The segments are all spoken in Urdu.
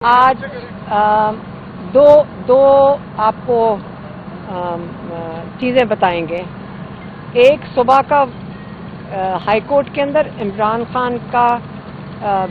آج دو آپ کو چیزیں بتائیں گے. ایک صبح کا ہائی کورٹ کے اندر عمران خان کا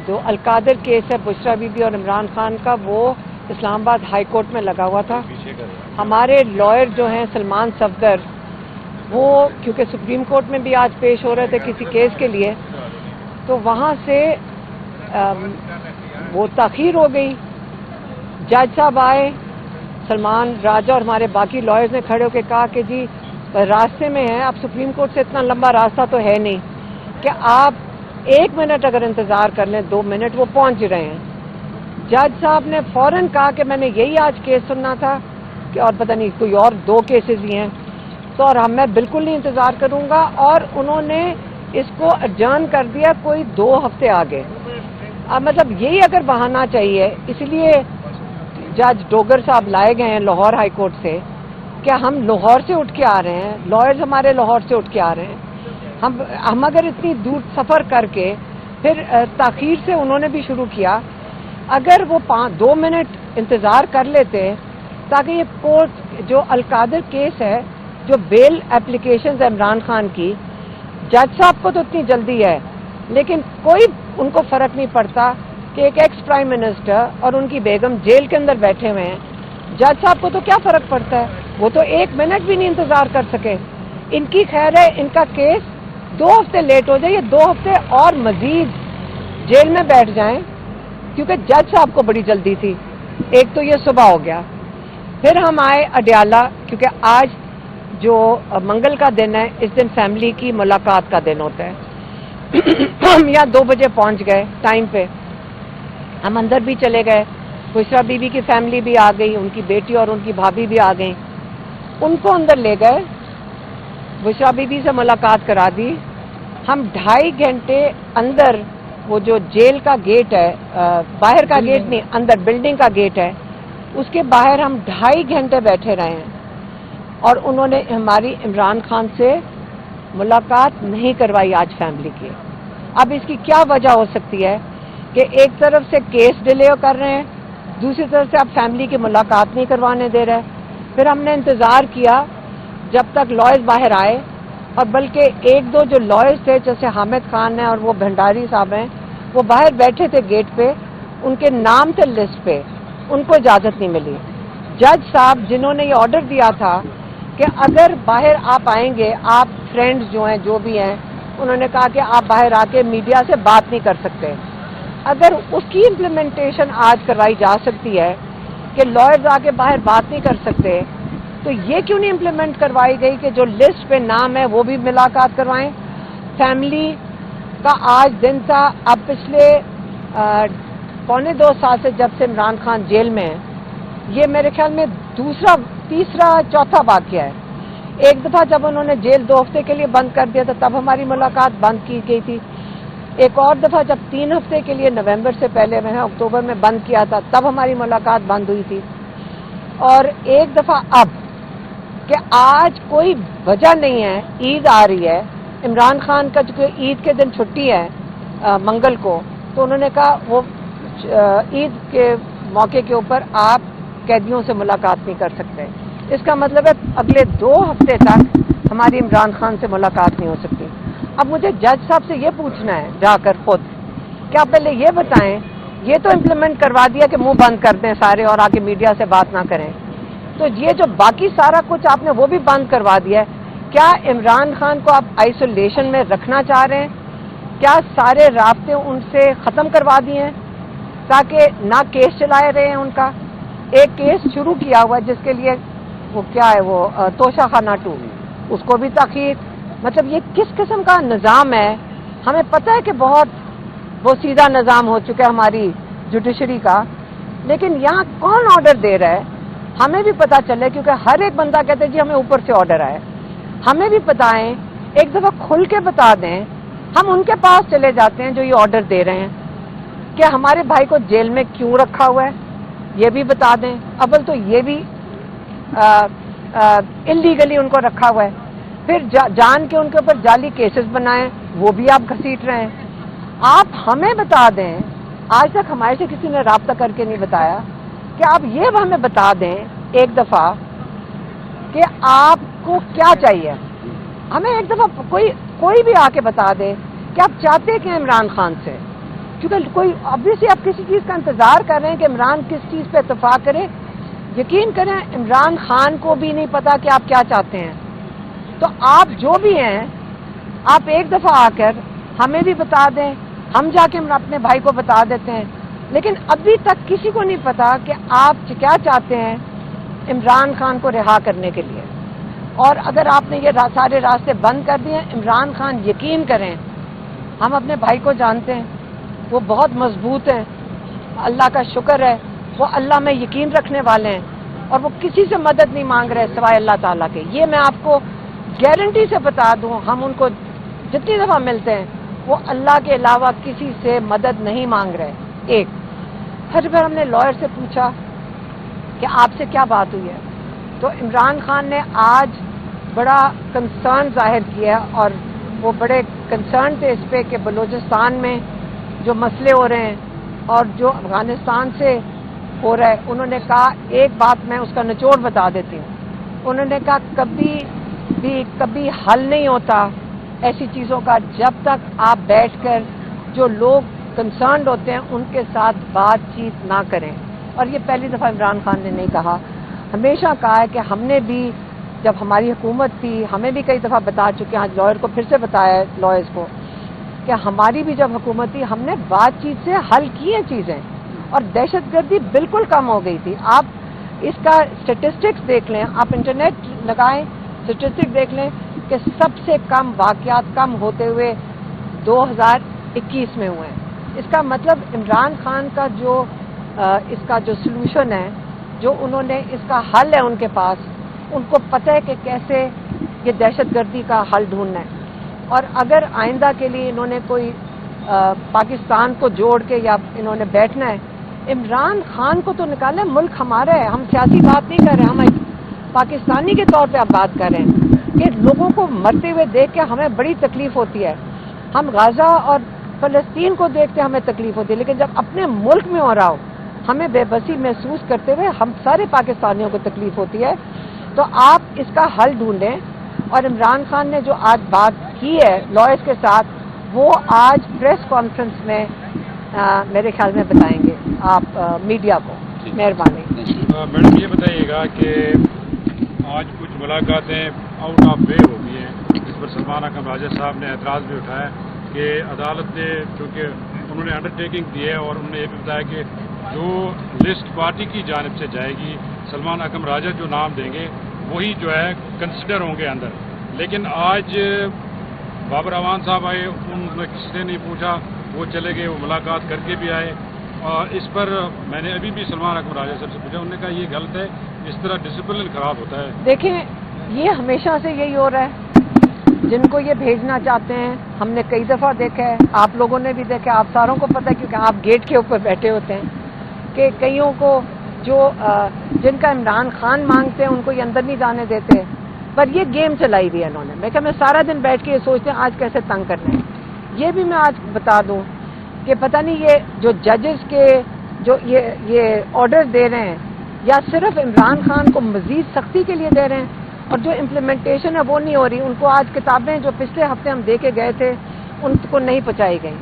جو القادر کیس ہے، بشرا بی بی اور عمران خان کا، وہ اسلام آباد ہائی کورٹ میں لگا ہوا تھا. ہمارے لائر جو ہیں سلمان صفدر، وہ کیونکہ سپریم کورٹ میں بھی آج پیش ہو رہے تھے کسی کیس کے لیے، تو وہاں سے وہ تاخیر ہو گئی. جج صاحب آئے، سلمان راجہ اور ہمارے باقی لائرز نے کھڑے ہو کے کہا کہ جی راستے میں ہیں، اب سپریم کورٹ سے اتنا لمبا راستہ تو ہے نہیں کہ آپ 1 منٹ اگر انتظار کر لیں، 2 منٹ وہ پہنچ رہے ہیں. جج صاحب نے فوراً کہا کہ میں نے یہی آج کیس سننا تھا کہ اور پتہ نہیں کوئی اور 2 کیسز ہی ہیں، تو اور میں بالکل نہیں انتظار کروں گا، اور انہوں نے اس کو اڈجرن کر دیا کوئی 2 ہفتے آگے. اب مطلب یہی اگر بہانا چاہیے، اس لیے جج ڈوگر صاحب لائے گئے ہیں لاہور ہائی کورٹ سے کہ ہم لاہور سے اٹھ کے آ رہے ہیں، لائرز ہمارے لاہور سے اٹھ کے آ رہے ہیں. ہم اگر اتنی دور سفر کر کے پھر تاخیر سے انہوں نے بھی شروع کیا، اگر وہ 2 منٹ انتظار کر لیتے تاکہ یہ کورٹ جو القادر کیس ہے، جو بیل اپلیکیشنز عمران خان کی، جج صاحب کو تو اتنی جلدی ہے لیکن کوئی ان کو فرق نہیں پڑتا کہ ایک ایکس پرائم منسٹر اور ان کی بیگم جیل کے اندر بیٹھے ہوئے ہیں. جج صاحب کو تو کیا فرق پڑتا ہے، وہ تو 1 منٹ بھی نہیں انتظار کر سکے. ان کی خیر ہے ان کا کیس 2 ہفتے لیٹ ہو جائے، یہ 2 ہفتے اور مزید جیل میں بیٹھ جائیں، کیونکہ جج صاحب کو بڑی جلدی تھی. ایک تو یہ صبح ہو گیا. پھر ہم آئے اڈیالہ، کیونکہ آج جو منگل کا دن ہے، اس دن فیملی کی ملاقات کا دن ہوتا ہے. ہم یہاں 2 بجے پہنچ گئے ٹائم پہ. ہم اندر بھی چلے گئے، بشرا بی بی کی فیملی بھی آ گئی، ان کی بیٹی اور ان کی بھابھی بھی آ گئیں. ان کو اندر لے گئے، بشرا بی بی سے ملاقات کرا دی. ہم 2.5 گھنٹے اندر، وہ جو جیل کا گیٹ ہے، باہر کا گیٹ نہیں، اندر بلڈنگ کا گیٹ ہے، اس کے باہر ہم 2.5 گھنٹے بیٹھے رہے ہیں، اور انہوں نے ہماری عمران خان سے ملاقات نہیں کروائی آج فیملی کی. اب اس کی کیا وجہ ہو سکتی ہے کہ ایک طرف سے کیس ڈیلے کر رہے ہیں، دوسری طرف سے آپ فیملی کی ملاقات نہیں کروانے دے رہے. پھر ہم نے انتظار کیا جب تک لائرز باہر آئے، اور بلکہ 1-2 جو لائرز تھے جیسے حامد خان ہیں اور وہ بھنڈاری صاحب ہیں، وہ باہر بیٹھے تھے گیٹ پہ، ان کے نام تھے لسٹ پہ، ان کو اجازت نہیں ملی. جج صاحب جنہوں نے یہ آرڈر دیا تھا کہ اگر باہر آپ آئیں گے، آپ فرینڈز جو ہیں جو بھی ہیں، انہوں نے کہا کہ آپ باہر آ کے میڈیا سے بات نہیں کر سکتے. اگر اس کی امپلیمنٹیشن آج کروائی جا سکتی ہے کہ لائرز آ کے باہر بات نہیں کر سکتے، تو یہ کیوں نہیں امپلیمنٹ کروائی گئی کہ جو لسٹ پہ نام ہے وہ بھی ملاقات کروائیں. فیملی کا آج دن تھا. اب پچھلے 1.25 سال سے جب سے عمران خان جیل میں ہے، یہ میرے خیال میں دوسرا، تیسرا، چوتھا واقعہ ہے. ایک دفعہ جب انہوں نے جیل 2 ہفتے کے لیے بند کر دیا تھا، تب ہماری ملاقات بند کی گئی تھی. ایک اور دفعہ جب 3 ہفتے کے لیے نومبر سے پہلے میں اکتوبر میں بند کیا تھا، تب ہماری ملاقات بند ہوئی تھی. اور ایک دفعہ اب کہ آج کوئی وجہ نہیں ہے، عید آ رہی ہے، عمران خان کا جو عید کے دن چھٹی ہے منگل کو، تو انہوں نے کہا وہ عید کے موقع کے اوپر آپ قیدیوں سے ملاقات نہیں کر سکتے. اس کا مطلب ہے اگلے 2 ہفتے تک ہماری عمران خان سے ملاقات نہیں ہو سکتی. اب مجھے جج صاحب سے یہ پوچھنا ہے جا کر خود کہ آپ پہلے یہ بتائیں، یہ تو امپلیمنٹ کروا دیا کہ منہ بند کر دیں سارے اور آگے میڈیا سے بات نہ کریں، تو یہ جو باقی سارا کچھ آپ نے وہ بھی بند کروا دیا ہے. کیا عمران خان کو آپ آئسولیشن میں رکھنا چاہ رہے ہیں؟ کیا سارے رابطے ان سے ختم کروا دیے ہیں تاکہ نہ کیس چلائے رہے ہیں ان کا؟ ایک کیس شروع کیا ہوا جس کے لیے وہ کیا ہے، وہ توشہ خانہ 2، اس کو بھی تاخیر. مطلب یہ کس قسم کا نظام ہے؟ ہمیں پتہ ہے کہ بہت وہ سیدھا نظام ہو چکا ہے ہماری جوڈیشری کا، لیکن یہاں کون آرڈر دے رہا ہے ہمیں بھی پتہ چلے، کیونکہ ہر ایک بندہ کہتے ہیں جی ہمیں اوپر سے آرڈر آئے. ہمیں بھی بتائیں، ایک دفعہ کھل کے بتا دیں. ہم ان کے پاس چلے جاتے ہیں جو یہ آرڈر دے رہے ہیں کہ ہمارے بھائی کو جیل میں کیوں رکھا ہوا ہے، یہ بھی بتا دیں. اول تو یہ بھی انلیگلی ان کو رکھا ہوا ہے، پھر جان کے ان کے اوپر جعلی کیسز بنائیں، وہ بھی آپ گھسیٹ رہے ہیں. آپ ہمیں بتا دیں آج تک ہمارے سے کسی نے رابطہ کر کے نہیں بتایا کہ آپ یہ ہمیں بتا دیں ایک دفعہ کہ آپ کو کیا چاہیے. ہمیں ایک دفعہ کوئی بھی آ کے بتا دے کہ آپ چاہتے کہ عمران خان سے, کیونکہ کوئی obviously آپ کسی چیز کا انتظار کر رہے ہیں کہ عمران کس چیز پہ اتفاق کرے. یقین کریں عمران خان کو بھی نہیں پتا کہ آپ کیا چاہتے ہیں. تو آپ جو بھی ہیں آپ ایک دفعہ آ کر ہمیں بھی بتا دیں, ہم جا کے اپنے بھائی کو بتا دیتے ہیں. لیکن ابھی تک کسی کو نہیں پتا کہ آپ کیا چاہتے ہیں عمران خان کو رہا کرنے کے لیے. اور اگر آپ نے یہ سارے راستے بند کر دیے, عمران خان یقین کریں ہم اپنے بھائی کو جانتے ہیں, وہ بہت مضبوط ہیں, اللہ کا شکر ہے وہ اللہ میں یقین رکھنے والے ہیں اور وہ کسی سے مدد نہیں مانگ رہے سوائے اللہ تعالیٰ کے. یہ میں آپ کو گارنٹی سے بتا دوں, ہم ان کو جتنی دفعہ ملتے ہیں وہ اللہ کے علاوہ کسی سے مدد نہیں مانگ رہے. ایک پھر ہم نے لائر سے پوچھا کہ آپ سے کیا بات ہوئی ہے, تو عمران خان نے آج بڑا کنسرن ظاہر کیا اور وہ بڑے کنسرن تھے اس پہ کہ بلوچستان میں جو مسئلے ہو رہے ہیں اور جو افغانستان سے ہو رہا ہے. انہوں نے کہا ایک بات میں اس کا نچوڑ بتا دیتی ہوں. انہوں نے کہا کبھی حل نہیں ہوتا ایسی چیزوں کا جب تک آپ بیٹھ کر جو لوگ کنسرنڈ ہوتے ہیں ان کے ساتھ بات چیت نہ کریں. اور یہ پہلی دفعہ عمران خان نے نہیں کہا, ہمیشہ کہا ہے کہ ہم نے بھی جب ہماری حکومت تھی ہمیں بھی کئی دفعہ بتا چکے ہیں, آج لائر کو پھر سے بتایا ہے لائرز کو کہ ہماری بھی جب حکومت تھی ہم نے بات چیت سے حل کی ہیں چیزیں اور دہشت گردی بالکل کم ہو گئی تھی. آپ اس کا اسٹیٹسٹکس دیکھ لیں, آپ انٹرنیٹ لگائیں اسٹیٹسٹکس دیکھ لیں کہ سب سے کم واقعات کم ہوتے ہوئے 2021 میں ہوئے ہیں. اس کا مطلب عمران خان کا اس کا جو سلوشن ہے, جو انہوں نے اس کا حل ہے ان کے پاس, ان کو پتہ ہے کہ کیسے یہ دہشت گردی کا حل ڈھونڈنا ہے. اور اگر آئندہ کے لیے انہوں نے کوئی پاکستان کو جوڑ کے یا انہوں نے بیٹھنا ہے, عمران خان کو تو نکالیں, ملک ہمارا ہے, ہم سیاسی بات نہیں کر رہے, ہم ایک پاکستانی کے طور پہ آپ بات کر رہے ہیں کہ لوگوں کو مرتے ہوئے دیکھ کے ہمیں بڑی تکلیف ہوتی ہے. ہم غزہ اور فلسطین کو دیکھ کے ہمیں تکلیف ہوتی ہے, لیکن جب اپنے ملک میں ہو رہا ہو ہمیں بے بسی محسوس کرتے ہوئے ہم سارے پاکستانیوں کو تکلیف ہوتی ہے. تو آپ اس کا حل ڈھونڈیں. اور عمران خان نے جو آج بات کی ہے لائرز کے ساتھ وہ آج پریس کانفرنس میں میرے خیال میں بتائیں گے آپ میڈیا کو. مہربانی. میڈم یہ بتائیے گا کہ آج کچھ ملاقاتیں آؤٹ آف وے ہو گئی ہیں, اس پر سلمان اکرم راجہ صاحب نے اعتراض بھی اٹھایا کہ عدالت نے چونکہ انہوں نے انڈرٹیکنگ دی ہے اور انہوں نے یہ بھی بتایا کہ جو لسٹ پارٹی کی جانب سے جائے گی سلمان اکرم راجہ جو نام دیں گے وہی جو ہے کنسیڈر ہوں گے اندر. لیکن آج بابر اعوان صاحب آئے, ان میں کسی نے نہیں پوچھا, وہ چلے گئے, وہ ملاقات کر کے بھی آئے. اور اس پر میں نے ابھی بھی سلمان اکرم راجہ صاحب سے پوچھا, انہوں نے کہا یہ غلط ہے, اس طرح ڈسپلن خراب ہوتا ہے. دیکھیں یہ ہمیشہ سے یہی ہو رہا ہے, جن کو یہ بھیجنا چاہتے ہیں ہم نے کئی دفعہ دیکھا ہے, آپ لوگوں نے بھی دیکھا, آپ ساروں کو پتہ ہے کیونکہ آپ گیٹ کے اوپر بیٹھے ہوتے ہیں کہ کئیوں کو جو جن کا عمران خان مانگتے ہیں ان کو یہ اندر نہیں جانے دیتے. پر یہ گیم چلائی ہوئی ہے انہوں نے. میں کہا میں سارا دن بیٹھ کے یہ سوچتے ہیں آج کیسے تنگ کرنا ہے. یہ بھی میں آج بتا دوں کہ پتہ نہیں یہ جو ججز کے جو یہ آرڈر دے رہے ہیں یا صرف عمران خان کو مزید سختی کے لیے دے رہے ہیں, اور جو امپلیمنٹیشن ہے وہ نہیں ہو رہی. ان کو آج کتابیں جو پچھلے ہفتے ہم دے کے گئے تھے ان کو نہیں پہنچائی گئی,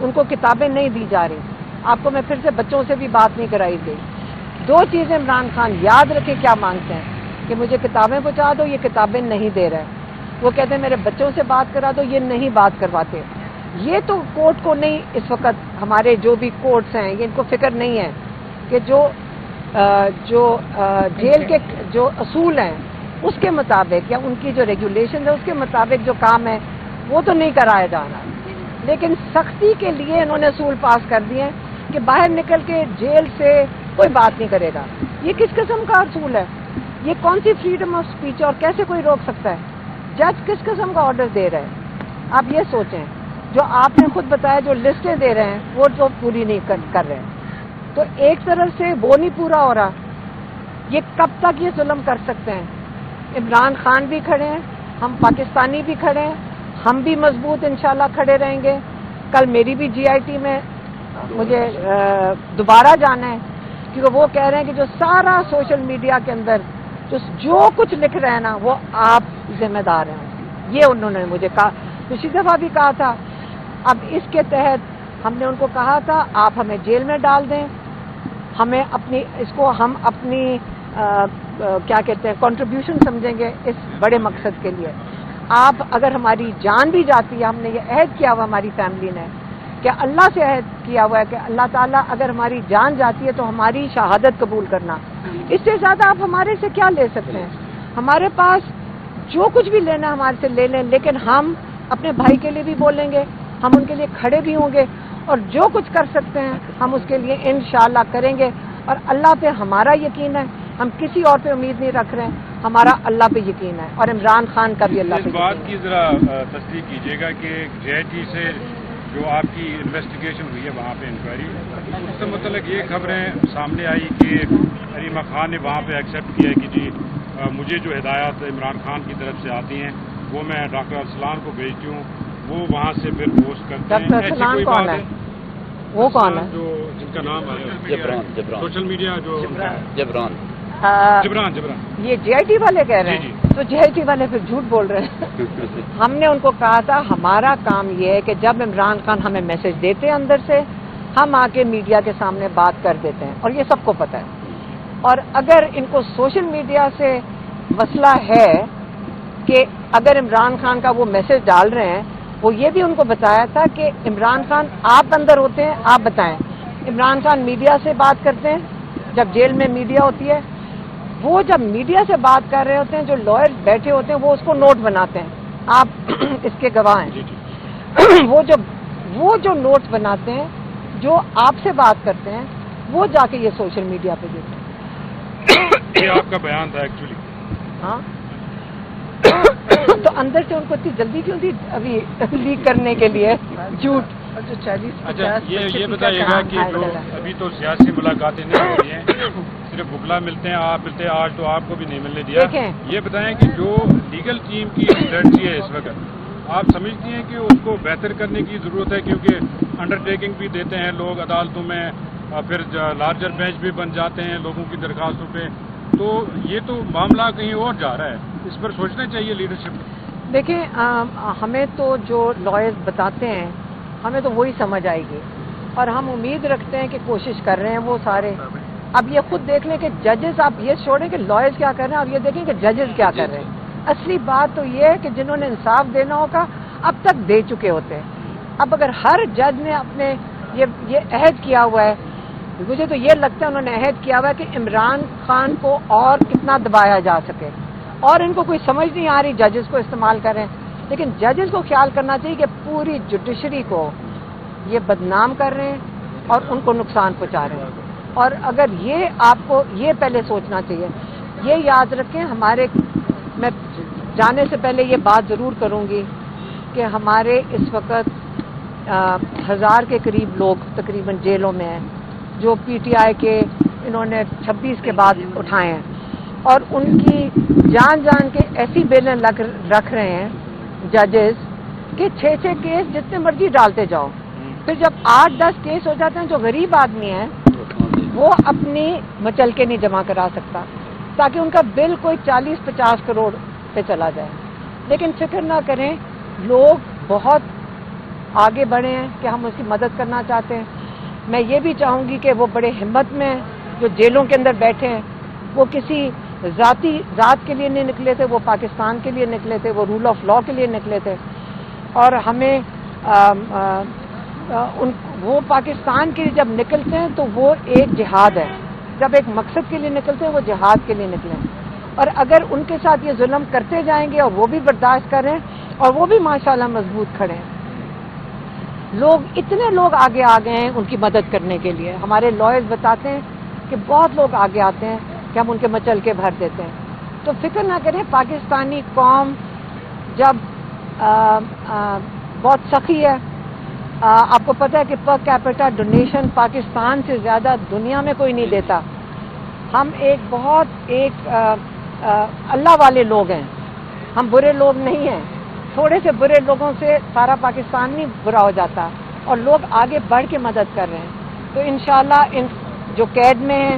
ان کو کتابیں نہیں دی جا رہی. آپ کو میں پھر سے بچوں سے بھی بات نہیں کرائی گئی. 2 چیزیں عمران خان یاد رکھے کیا مانگتے ہیں کہ مجھے کتابیں پہنچا دو, یہ کتابیں نہیں دے رہے. وہ کہتے ہیں میرے بچوں سے بات کرا دو, یہ نہیں بات کرواتے. یہ تو کورٹ کو نہیں, اس وقت ہمارے جو بھی کورٹس ہیں ان کو فکر نہیں ہے کہ جو جیل کے جو اصول ہیں اس کے مطابق یا ان کی جو ریگولیشن ہے اس کے مطابق جو کام ہے وہ تو نہیں کرایا جا رہا. لیکن سختی کے لیے انہوں نے اصول پاس کر دیے کہ باہر نکل کے جیل سے کوئی بات نہیں کرے گا. یہ کس قسم کا اصول ہے؟ یہ کون سی فریڈم آف اسپیچ اور کیسے کوئی روک سکتا ہے؟ جج کس قسم کا آرڈر دے رہے ہیں؟ آپ یہ سوچیں. جو آپ نے خود بتایا جو لسٹیں دے رہے ہیں وہ تو پوری نہیں کر رہے ہیں. تو ایک طرف سے وہ نہیں پورا ہو رہا, یہ کب تک یہ ظلم کر سکتے ہیں؟ عمران خان بھی کھڑے ہیں, ہم پاکستانی بھی کھڑے ہیں, ہم بھی مضبوط انشاءاللہ کھڑے رہیں گے. کل میری بھی جی آئی ٹی میں مجھے دوبارہ جانا ہے، کیونکہ وہ کہہ رہے ہیں کہ جو سارا سوشل میڈیا کے اندر جو کچھ لکھ رہے ہیں نا وہ آپ ذمہ دار ہیں، یہ انہوں نے مجھے کہا، پچھلی دفعہ بھی کہا تھا۔ اب اس کے تحت ہم نے ان کو کہا تھا آپ ہمیں جیل میں ڈال دیں، ہمیں ہم اپنی کیا کہتے ہیں کنٹریبیوشن سمجھیں گے اس بڑے مقصد کے لیے۔ آپ اگر ہماری جان بھی جاتی ہے، ہم نے یہ عہد کیا ہوا ہماری فیملی نے کہ اللہ سے عہد کیا ہوا ہے کہ اللہ تعالیٰ اگر ہماری جان جاتی ہے تو ہماری شہادت قبول کرنا، اس سے زیادہ آپ ہمارے سے کیا لے سکتے ہیں؟ ہمارے پاس جو کچھ بھی لینا ہمارے سے لے لیں، لیکن ہم اپنے بھائی کے لیے بھی بولیں گے، ہم ان کے لیے کھڑے بھی ہوں گے، اور جو کچھ کر سکتے ہیں ہم اس کے لیے انشاءاللہ کریں گے۔ اور اللہ پہ ہمارا یقین ہے، ہم کسی اور پہ امید نہیں رکھ رہے ہیں، ہمارا اللہ پہ یقین ہے، اور عمران خان کا بھی اللہ پہ اس بات کی ذرا تصدیق کیجیے گا کہ JIT سے جو آپ کی انویسٹیگیشن ہوئی ہے وہاں پہ انکوائری، اس سے متعلق یہ خبریں سامنے آئی کہ عریمہ خان نے وہاں پہ ایکسیپٹ کیا ہے کہ جی مجھے جو ہدایات عمران خان کی طرف سے آتی ہیں وہ میں ڈاکٹر ارسلان کو بھیجتی ہوں، وہ وہاں سے پھر پوسٹ کرتے ہیں۔ ڈاکٹر ارسلان کون ہے؟ وہ کون ہے؟ جو جن کا نام آیا سوشل میڈیا جو جبران یہ JIT والے کہہ رہے جی ہیں، تو JIT والے پھر جھوٹ بول رہے ہیں۔ ہم نے ان کو کہا تھا ہمارا کام یہ ہے کہ جب عمران خان ہمیں میسج دیتے ہیں اندر سے، ہم آ کے میڈیا کے سامنے بات کر دیتے ہیں، اور یہ سب کو پتہ ہے۔ اور اگر ان کو سوشل میڈیا سے مسئلہ ہے کہ اگر عمران خان کا وہ میسج ڈال رہے ہیں، وہ یہ بھی ان کو بتایا تھا کہ عمران خان آپ اندر ہوتے ہیں، آپ بتائیں۔ عمران خان میڈیا سے بات کرتے ہیں، جب جیل میں میڈیا ہوتی ہے، وہ جب میڈیا سے بات کر رہے ہوتے ہیں، جو لائر بیٹھے ہوتے ہیں وہ اس کو نوٹ بناتے ہیں، آپ اس کے گواہ ہیں۔ وہ جو نوٹ بناتے ہیں، جو آپ سے بات کرتے ہیں، وہ جا کے یہ سوشل میڈیا پہ دیتے ہیں۔ یہ آپ کا بیان تھا ایکچولی۔ ہاں تو اندر سے ان کو اتنی جلدی کیوں تھی ابھی لیک کرنے کے لیے جھوٹ؟ اچھا یہ بتائیے گا کہ جو ابھی تو سیاسی ملاقاتیں نہیں ہو رہی ہیں، صرف بکلا ملتے ہیں، آپ ملتے ہیں، آج تو آپ کو بھی نہیں ملنے دیا۔ یہ بتائیں کہ جو لیگل ٹیم کی اسٹریٹجی ہے اس وقت، آپ سمجھتی ہیں کہ اس کو بہتر کرنے کی ضرورت ہے؟ کیونکہ انڈرٹیکنگ بھی دیتے ہیں لوگ عدالتوں میں، پھر لارجر بینچ بھی بن جاتے ہیں لوگوں کی درخواستوں پہ، تو یہ تو معاملہ کہیں اور جا رہا ہے، اس پر سوچنا چاہیے لیڈرشپ۔ دیکھیں ہمیں تو جو لائرز بتاتے ہیں ہمیں تو وہی سمجھ آئے گی، اور ہم امید رکھتے ہیں کہ کوشش کر رہے ہیں وہ سارے۔ اب یہ خود دیکھ لیں کہ ججز، آپ یہ چھوڑیں کہ لائرز کیا کر رہے ہیں، اب یہ دیکھیں کہ ججز کیا کر رہے ہیں۔ اصلی بات تو یہ ہے کہ جنہوں نے انصاف دینا ہوگا اب تک دے چکے ہوتے ہیں۔ اب اگر ہر جج نے اپنے یہ عہد کیا ہوا ہے، مجھے تو یہ لگتا ہے انہوں نے عہد کیا ہوا ہے کہ عمران خان کو اور کتنا دبایا جا سکے، اور ان کو کوئی سمجھ نہیں آ رہی ججز کو استعمال کریں، لیکن ججز کو خیال کرنا چاہیے کہ پوری جوڈیشری کو یہ بدنام کر رہے ہیں اور ان کو نقصان پہنچا رہے ہیں۔ اور اگر یہ آپ کو یہ پہلے سوچنا چاہیے، یہ یاد رکھیں، میں جانے سے پہلے یہ بات ضرور کروں گی کہ ہمارے اس وقت 1000 کے قریب لوگ تقریباً جیلوں میں ہیں، جو PTI کے انہوں نے 26 کے بعد اٹھائے ہیں، اور ان کی جان کے ایسی بیلیں رکھ رہے ہیں ججز کہ 6 کیس جتنے مرضی ڈالتے جاؤ، پھر جب 8-10 کیس ہو جاتے ہیں جو غریب آدمی ہیں وہ اپنی مچلکے نہیں جمع کرا سکتا، تاکہ ان کا بل کوئی 40-50 کروڑ پہ چلا جائے۔ لیکن فکر نہ کریں، لوگ بہت آگے بڑھے ہیں کہ ہم اس کی مدد کرنا چاہتے ہیں۔ میں یہ بھی چاہوں گی کہ وہ بڑے ہمت میں ہیں جو جیلوں کے اندر بیٹھے ہیں، وہ کسی ذات کے لیے نہیں نکلے تھے، وہ پاکستان کے لیے نکلے تھے، وہ رول آف لا کے لیے نکلے تھے، اور ہمیں وہ پاکستان کے لیے جب نکلتے ہیں تو وہ ایک جہاد ہے، جب ایک مقصد کے لیے نکلتے ہیں وہ جہاد کے لیے نکلیں، اور اگر ان کے ساتھ یہ ظلم کرتے جائیں گے اور وہ بھی برداشت کریں اور وہ بھی ماشاءاللہ مضبوط کھڑے ہیں۔ اتنے لوگ آگے آ گئے ہیں ان کی مدد کرنے کے لیے، ہمارے لائرز بتاتے ہیں کہ بہت لوگ آگے آتے ہیں کہ ہم ان کے مچل کے بھر دیتے ہیں۔ تو فکر نہ کریں، پاکستانی قوم جب بہت سخی ہے، آپ کو پتہ ہے کہ پر کیپیٹا ڈونیشن پاکستان سے زیادہ دنیا میں کوئی نہیں دیتا۔ ہم بہت اللہ والے لوگ ہیں، ہم برے لوگ نہیں ہیں، تھوڑے سے برے لوگوں سے سارا پاکستان نہیں برا ہو جاتا۔ اور لوگ آگے بڑھ کے مدد کر رہے ہیں. تو انشاءاللہ ان جو قید میں ہیں،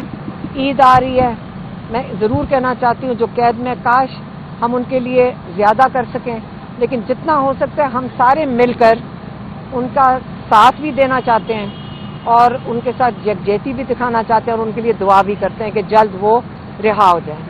عید آ رہی ہے، میں ضرور کہنا چاہتی ہوں جو قید میں کاش ہم ان کے لیے زیادہ کر سکیں، لیکن جتنا ہو سکتا ہے ہم سارے مل کر ان کا ساتھ بھی دینا چاہتے ہیں اور ان کے ساتھ یکجہتی بھی دکھانا چاہتے ہیں اور ان کے لیے دعا بھی کرتے ہیں کہ جلد وہ رہا ہو جائیں.